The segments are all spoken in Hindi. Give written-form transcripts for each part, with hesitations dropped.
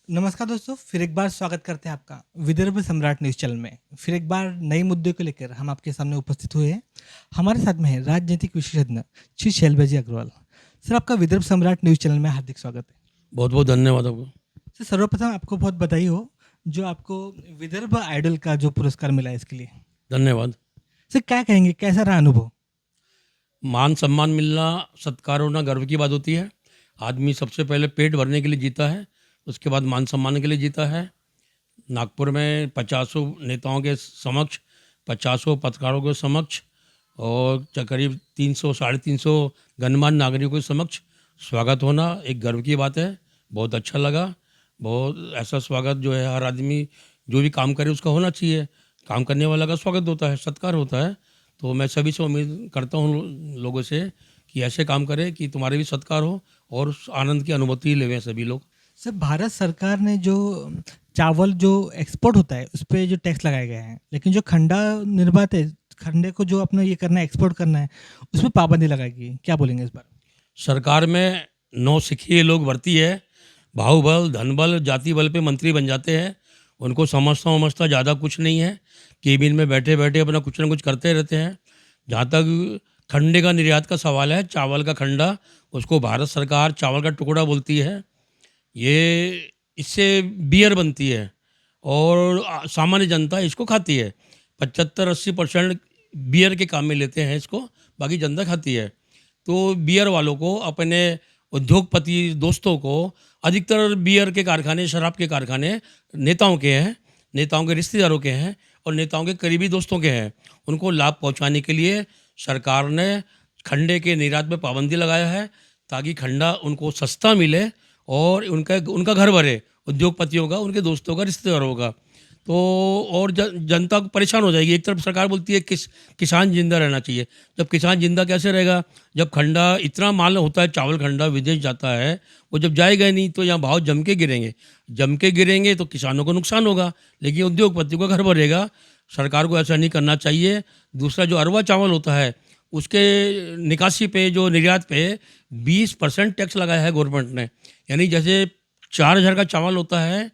नमस्कार दोस्तों, फिर एक बार स्वागत करते हैं आपका विदर्भ सम्राट न्यूज़ चैनल में। फिर एक बार नए मुद्दे को लेकर हम आपके सामने उपस्थित हुए हैं। हमारे साथ में है राजनीतिक विशेषज्ञ श्री शैलबाजी अग्रवाल। सर, आपका विदर्भ सम्राट न्यूज़ चैनल में हार्दिक स्वागत है। बहुत बहुत धन्यवाद आपको। सर, सर्वप्रथम आपको बहुत बधाई हो जो आपको विदर्भ आइडल का जो पुरस्कार मिला है इसके लिए। धन्यवाद। सर, क्या कहेंगे, कैसा रहा अनुभव? मान सम्मान मिलना, सत्कार होना गर्व की बात होती है। आदमी सबसे पहले पेट भरने के लिए जीता है, उसके बाद मान सम्मान के लिए जीता है। नागपुर में 50 नेताओं के समक्ष, 50 पत्रकारों के समक्ष और करीब 300 साढ़े 300 गणमान्य नागरिकों के समक्ष स्वागत होना एक गर्व की बात है। बहुत अच्छा लगा। बहुत ऐसा स्वागत जो है हर आदमी जो भी काम करे उसका होना चाहिए। काम करने वाला का स्वागत होता है, सत्कार होता है। तो मैं सभी से उम्मीद करता हूँ लोगों से कि ऐसे काम करें कि तुम्हारे भी सत्कार हो और उस आनंद की अनुभूति लेवें सभी लोग। सर, भारत सरकार ने जो चावल जो एक्सपोर्ट होता है उस पे जो टैक्स लगाए गए हैं, लेकिन जो खंडा निर्मात है, खंडे को जो अपना ये करना है, एक्सपोर्ट करना है, उस पे पाबंदी लगाएगी। क्या बोलेंगे इस बार? सरकार में नौसिखिए लोग भर्ती है, बाहुबल धनबल जाति बल पे मंत्री बन जाते हैं। उनको समझता ज़्यादा कुछ नहीं है। केबिन में बैठे बैठे अपना कुछ ना कुछ करते रहते हैं। जहाँ तक खंडे का निर्यात का सवाल है, चावल का खंडा, उसको भारत सरकार चावल का टुकड़ा बोलती है। ये इससे बियर बनती है और सामान्य जनता इसको खाती है। 75-80% बियर के काम में लेते हैं इसको, बाकी जनता खाती है। तो बियर वालों को, अपने उद्योगपति दोस्तों को, अधिकतर बियर के कारखाने, शराब के कारखाने नेताओं के हैं, नेताओं के रिश्तेदारों के हैं और नेताओं के करीबी दोस्तों के हैं। उनको लाभ पहुंचाने के लिए सरकार ने खंडे के निर्यात में पाबंदी लगाया है ताकि खंडा उनको सस्ता मिले और उनका उनका घर भरे, उद्योगपतियों का, उनके दोस्तों का, रिश्तेदारों का। तो और जनता को परेशान हो जाएगी। एक तरफ सरकार बोलती है किसान जिंदा रहना चाहिए। जब किसान जिंदा कैसे रहेगा जब खंडा इतना माल होता है, चावल खंडा विदेश जाता है, वो जब जाएगा नहीं तो यहाँ भाव जम के गिरेंगे तो किसानों को नुकसान होगा, लेकिन उद्योगपति को घर भरेगा। सरकार को ऐसा नहीं करना चाहिए। दूसरा, जो अरवा चावल होता है उसके निकासी पे, जो निर्यात पे 20% टैक्स लगाया है गवर्नमेंट ने। यानी जैसे 4,000 का चावल होता है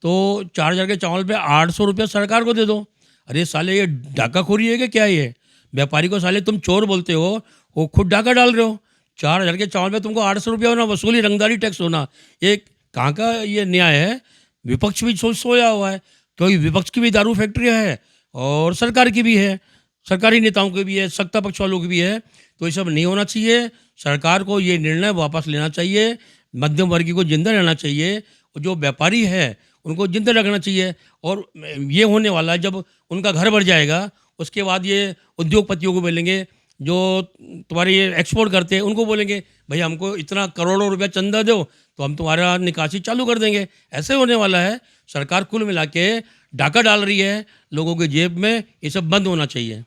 तो 4,000 के चावल पे 800 रुपया सरकार को दे दो। अरे साले, ये डाकाखोरी है कि क्या? ये व्यापारी को साले तुम चोर बोलते हो, वो खुद डाका डाल रहे हो। 4,000 के चावल पे तुमको 800 रुपया होना, वसूली रंगदारी टैक्स होना, ये कहाँ का ये न्याय है? विपक्ष भी सोया हुआ है, क्योंकि विपक्ष की भी दारू फैक्ट्री है और सरकार की भी है, सरकारी नेताओं की भी है, सत्ता पक्ष वालों की भी है। तो ये सब नहीं होना चाहिए। सरकार को ये निर्णय वापस लेना चाहिए। मध्यम वर्गीय को जिंदा रहना चाहिए और जो व्यापारी है उनको जिंदा रखना चाहिए। और ये होने वाला है जब उनका घर भर जाएगा, उसके बाद ये उद्योगपतियों को बोलेंगे जो तुम्हारे ये एक्सपोर्ट करते हैं, उनको बोलेंगे भाई हमको इतना करोड़ों रुपया चंदा दो तो हम तुम्हारा निकासी चालू कर देंगे। ऐसे होने वाला है। सरकार कुल मिला के डाका डाल रही है लोगों के जेब में। ये सब बंद होना चाहिए।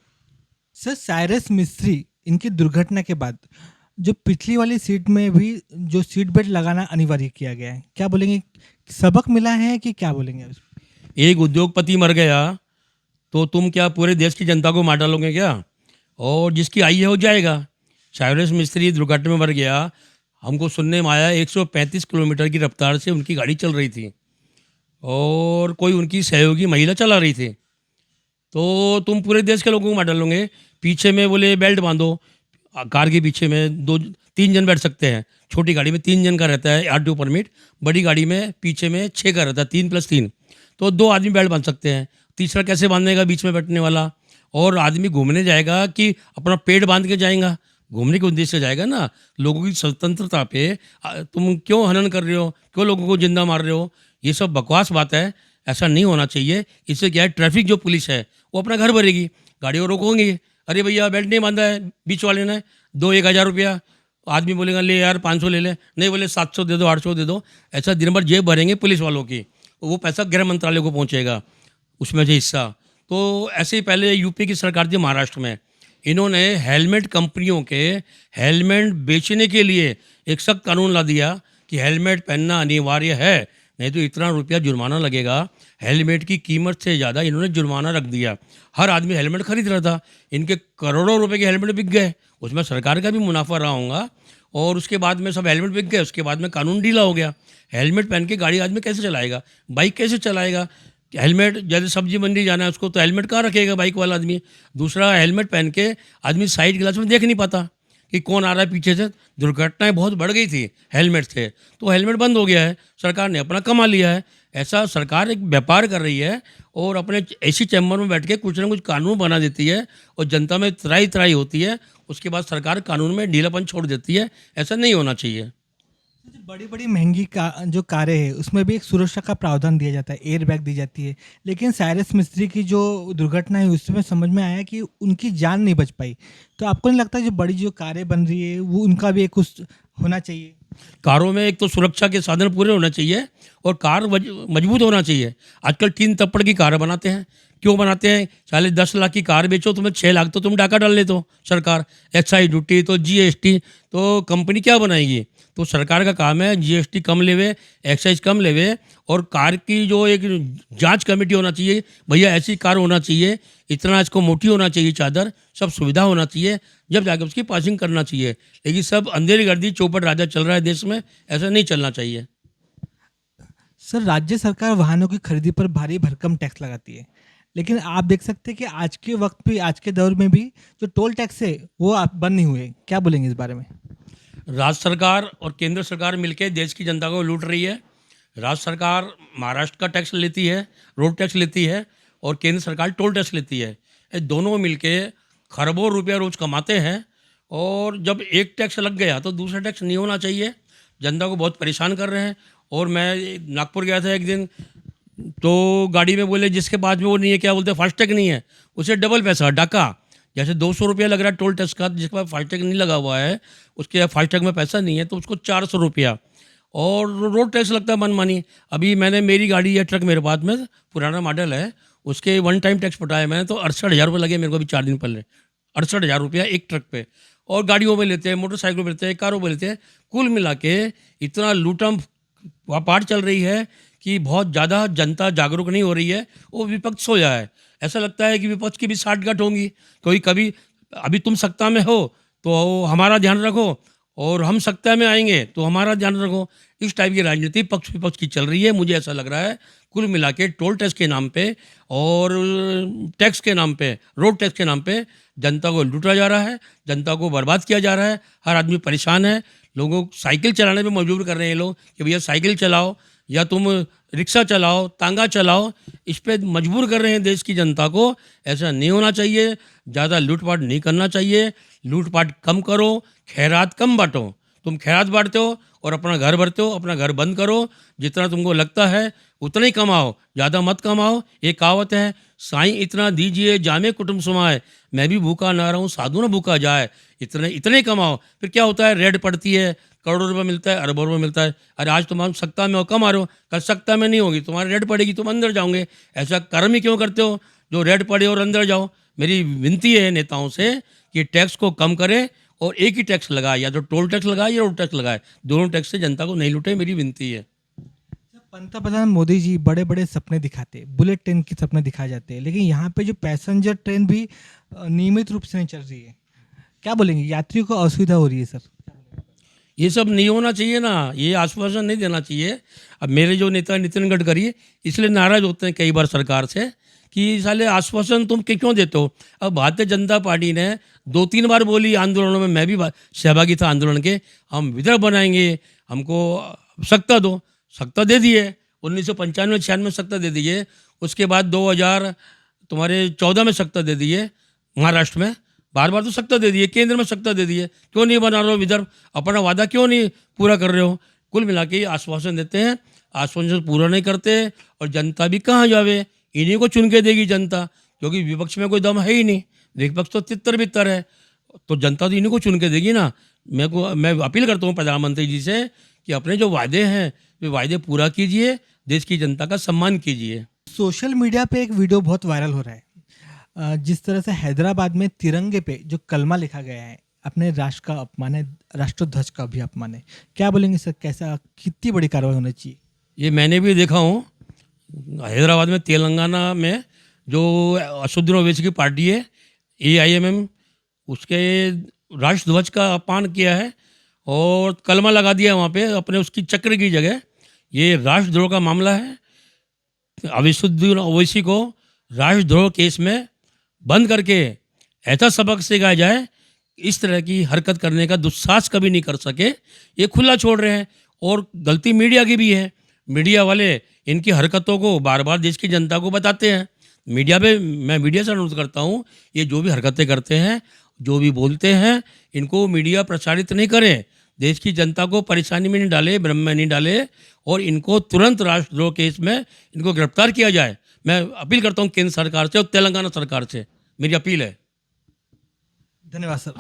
सर, साइरस मिस्त्री इनकी दुर्घटना के बाद जो पिछली वाली सीट में भी जो सीट बेल्ट लगाना अनिवार्य किया गया है, क्या बोलेंगे? सबक मिला है कि क्या बोलेंगे? एक उद्योगपति मर गया तो तुम क्या पूरे देश की जनता को मार डालोगे क्या? और जिसकी आई है वो जाएगा। साइरस मिस्त्री दुर्घटना में मर गया। हमको सुनने में आया 135 किलोमीटर की रफ्तार से उनकी गाड़ी चल रही थी और कोई उनकी सहयोगी महिला चला रही थी। तो तुम पूरे देश के लोगों को मार डालोगे। पीछे में बोले बेल्ट बांधो, कार के पीछे में 2-3 जन बैठ सकते हैं। छोटी गाड़ी में 3 जन का रहता है आरटीओ परमिट, बड़ी गाड़ी में पीछे में 6 का रहता है, 3+3। तो 2 आदमी बेल्ट बांध सकते हैं। तीसरा कैसे बांधेगा बीच में बैठने वाला? और आदमी घूमने जाएगा कि अपना पेट बांध के जाएगा? घूमने के उद्देश्य से जाएगा ना। लोगों की स्वतंत्रता पे तुम क्यों हनन कर रहे हो? क्यों लोगों को जिंदा मार रहे हो? ये सब बकवास बात है। ऐसा नहीं होना चाहिए। इससे क्या है, ट्रैफिक जो पुलिस है वो अपना घर भरेगी, गाड़ियों रोकोगे। अरे भैया बेल्ट नहीं बांधा है बीच वाले ने, दो 1,000 रुपया। आदमी बोलेगा ले यार 500 ले ले, नहीं बोले 700 दे दो, 800 दे दो। ऐसा दिन भर जेब भरेंगे पुलिस वालों की। वो पैसा गृह मंत्रालय को पहुंचेगा, उसमें से हिस्सा। तो ऐसे ही पहले यूपी की सरकार थी महाराष्ट्र में, इन्होंने हेलमेट कंपनियों के हेलमेट बेचने के लिए एक सख्त कानून ला दिया कि हेलमेट पहनना अनिवार्य है, नहीं तो इतना रुपया जुर्माना लगेगा। हेलमेट की कीमत से ज़्यादा इन्होंने जुर्माना रख दिया। हर आदमी हेलमेट खरीद रहा था, इनके करोड़ों रुपए के हेलमेट बिक गए, उसमें सरकार का भी मुनाफा रहा होगा। और उसके बाद में सब हेलमेट बिक गए, उसके बाद में कानून ढीला हो गया। हेलमेट पहन के गाड़ी आदमी कैसे चलाएगा, बाइक कैसे चलाएगा? हेलमेट, जैसे सब्जी मंडी जाना है उसको तो हेलमेट कहाँ रखेगा बाइक वाला आदमी? दूसरा, हेलमेट पहन के आदमी साइड ग्लास में देख नहीं पाता कि कौन आ रहा है पीछे से। दुर्घटनाएं बहुत बढ़ गई थी हेलमेट से, तो हेलमेट बंद हो गया है, सरकार ने अपना कमा लिया है। ऐसा सरकार एक व्यापार कर रही है और अपने ऐसी चैम्बर में बैठ के कुछ ना कुछ कानून बना देती है और जनता में त्राई त्राई होती है, उसके बाद सरकार कानून में ढीलापन छोड़ देती है। ऐसा नहीं होना चाहिए। बड़ी बड़ी महंगी जो कारें हैं उसमें भी एक सुरक्षा का प्रावधान दिया जाता है, एयर बैग दी जाती है, लेकिन साइरस मिस्त्री की जो दुर्घटना है उसमें समझ में आया कि उनकी जान नहीं बच पाई। तो आपको नहीं लगता जो बड़ी जो कारें बन रही है वो उनका भी एक कुछ होना चाहिए? कारों में एक तो सुरक्षा के साधन पूरे होने चाहिए और कार मजबूत होना चाहिए। आजकल 3 तप्पड़ की कार बनाते हैं, क्यों बनाते हैं? साले 10 लाख की कार बेचो, तुम्हें 6 लाख तो तुम डाका डाल लेते हो सरकार। एक्साइज ड्यूटी तो जीएसटी, तो कंपनी क्या बनाएगी? तो सरकार का काम है जीएसटी कम लेवे, एक्साइज कम लेवे, और कार की जो एक जांच कमेटी होना चाहिए, भैया ऐसी कार होना चाहिए, इतना इसको मोटी होना चाहिए चादर, सब सुविधा होना चाहिए, जब जाकर उसकी पासिंग करना चाहिए। लेकिन सब अंधेरी गर्दी चौपट राजा चल रहा है देश में, ऐसा नहीं चलना चाहिए। सर, राज्य सरकार वाहनों की खरीदी पर भारी भरकम टैक्स लगाती है, लेकिन आप देख सकते हैं कि आज के वक्त भी, आज के दौर में भी जो टोल टैक्स है वो बंद नहीं हुए। क्या बोलेंगे इस बारे में? राज्य सरकार और केंद्र सरकार मिलकर देश की जनता को लूट रही है। राज्य सरकार महाराष्ट्र का टैक्स लेती है, रोड टैक्स लेती है, और केंद्र सरकार टोल टैक्स लेती है। ये दोनों मिलके खरबों रुपया रोज कमाते हैं, और जब एक टैक्स लग गया तो दूसरा टैक्स नहीं होना चाहिए। जनता को बहुत परेशान कर रहे हैं। और मैं नागपुर गया था एक दिन, तो गाड़ी में बोले जिसके पास में वो नहीं है, क्या बोलते हैं, फास्टैग नहीं है, उसे डबल पैसा डाका। जैसे 200 रुपया लग रहा है टोल टैक्स का, जिसके पास फास्टैग नहीं लगा हुआ है, उसके फास्टैग में पैसा नहीं है, तो उसको 400 रुपया। और रोड टैक्स लगता है मनमानी। अभी मैंने, मेरी गाड़ी है, ट्रक मेरे पास में पुराना मॉडल है, उसके वन टाइम टैक्स पटाया मैंने, तो 68,000 रुपये लगे मेरे को अभी 4 दिन पहले। 68,000 रुपया एक ट्रक पे। और गाड़ियों में लेते हैं, मोटरसाइकिलों में लेते हैं, कारों में लेते हैं, कुल मिला के इतना लूटम व्यापार चल रही है कि बहुत ज़्यादा जनता जागरूक नहीं हो रही है, वो विपक्ष हो जाए। ऐसा लगता है कि विपक्ष की भी साठगांठ होंगी, कोई कभी, अभी तुम सत्ता में हो तो हमारा ध्यान रखो, और हम सत्ता में आएंगे तो हमारा ध्यान रखो। इस टाइप की राजनीति पक्ष विपक्ष की चल रही है। मुझे ऐसा लग रहा है कुल मिला के टोल टैक्स के नाम पे और टैक्स के नाम पे, रोड टैक्स के नाम पे जनता को लूटा जा रहा है, जनता को बर्बाद किया जा रहा है। हर आदमी परेशान है। लोगों को साइकिल चलाने पे मजबूर कर रहे हैं ये लोग कि भैया साइकिल चलाओ, या तुम रिक्शा चलाओ, तांगा चलाओ, इस पे मजबूर कर रहे हैं देश की जनता को। ऐसा नहीं होना चाहिए। ज़्यादा लूटपाट नहीं करना चाहिए। लूटपाट कम करो, खैरात कम बांटो। तुम खैरात बांटते हो और अपना घर भरते हो, अपना घर बंद करो। जितना तुमको लगता है उतना ही कमाओ, ज़्यादा मत कमाओ। एक कहावत है, साईं इतना दीजिए जामे कुटुंब समाए, मैं भी भूखा ना रहूं साधु न भूखा जाए। इतने इतने कमाओ। फिर क्या होता है, रेड पड़ती है, करोड़ों रुपये मिलता है, अरबों रुपये मिलता है। अरे आज तुम सत्ता में हो, कमा रहे हो, कल सत्ता में नहीं होगी, तुम्हारी रेड पड़ेगी, तुम अंदर जाओगे। ऐसा कर्म ही क्यों करते हो जो रेड पड़े और अंदर जाओ? मेरी विनती है नेताओं से कि टैक्स को कम करें और एक ही टैक्स लगाए, या तो टोल टैक्स लगाए या रोड टैक्स लगाए। दोनों टैक्स से जनता को नहीं लूटे, मेरी विनती है। पंतप्रधान मोदी जी बड़े बड़े सपने दिखाते, बुलेट ट्रेन के सपने दिखाए जाते हैं, लेकिन यहाँ पे जो पैसेंजर ट्रेन भी नियमित रूप से नहीं चल रही है। क्या बोलेंगे? यात्रियों को असुविधा हो रही है सर। ये सब नहीं होना चाहिए ना, ये आश्वासन नहीं देना चाहिए। अब मेरे जो नेता नितिन गडकरी इसलिए नाराज होते हैं कई बार सरकार से कि साले आश्वासन तुम क्यों देते हो। अब भारतीय जनता पार्टी ने 2-3 बार बोली आंदोलनों में, मैं भी सहभागी था आंदोलन के, हम विदर्भ बनाएंगे, हमको सत्ता दो। सत्ता दे दिए, 1995-96 में सत्ता दे दिए। उसके बाद 2014 में सत्ता दे दिए महाराष्ट्र में, बार बार तो सत्ता दे दिए, केंद्र में सत्ता दे दिए। क्यों नहीं बना रहे हो विदर्भ? अपना वादा क्यों नहीं पूरा कर रहे हो? कुल मिला के आश्वासन देते हैं, आश्वासन पूरा नहीं करते, और जनता भी कहाँ जावे? इन्हीं को चुन के देगी जनता, क्योंकि विपक्ष में कोई दम है ही नहीं। विपक्ष तो तितर बितर है, तो जनता तो इन्हीं को चुन के देगी ना। मैं अपील करता हूँ प्रधानमंत्री जी से कि अपने जो वादे हैं वे वादे पूरा कीजिए, देश की जनता का सम्मान कीजिए। सोशल मीडिया पे एक वीडियो बहुत वायरल हो रहा है, जिस तरह से हैदराबाद में तिरंगे पे जो कलमा लिखा गया है, अपने राष्ट्र का अपमान है, राष्ट्रध्वज का भी अपमान है। क्या बोलेंगे सर, कैसा, कितनी बड़ी कार्रवाई होनी चाहिए? ये मैंने भी देखा हूँ, हैदराबाद में तेलंगाना में जो असदुद्दीन ओवैसी की पार्टी है AIMM, उसके राष्ट्रध्वज का अपमान किया है और कलमा लगा दिया वहाँ पे अपने उसकी चक्र की जगह। ये राष्ट्रद्रोह का मामला है। असदुद्दीन ओवैसी को राष्ट्रद्रोह केस में बंद करके ऐसा सबक सिखाया जाए, इस तरह की हरकत करने का दुस्साहस कभी नहीं कर सके। ये खुला छोड़ रहे हैं और गलती मीडिया की भी है। मीडिया वाले इनकी हरकतों को बार बार देश की जनता को बताते हैं। मीडिया पे मैं मीडिया से अनुरोध करता हूँ, ये जो भी हरकतें करते हैं, जो भी बोलते हैं, इनको मीडिया प्रचारित नहीं करे, देश की जनता को परेशानी में नहीं डाले, भ्रम में नहीं डाले और इनको तुरंत राष्ट्रद्रोह केस में इनको गिरफ्तार किया जाए। मैं अपील करता हूँ केंद्र सरकार से और तेलंगाना सरकार से, मेरी अपील है। धन्यवाद सर।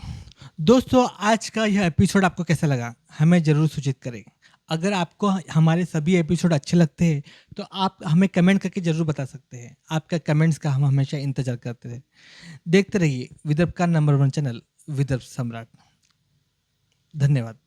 दोस्तों, आज का यह एपिसोड आपको कैसा लगा हमें ज़रूर सूचित करें। अगर आपको हमारे सभी एपिसोड अच्छे लगते हैं तो आप हमें कमेंट करके ज़रूर बता सकते हैं। आपका कमेंट्स का हम हमेशा इंतजार करते हैं। देखते रहिए विदर्भ का नंबर 1 चैनल विदर्भ सम्राट। धन्यवाद।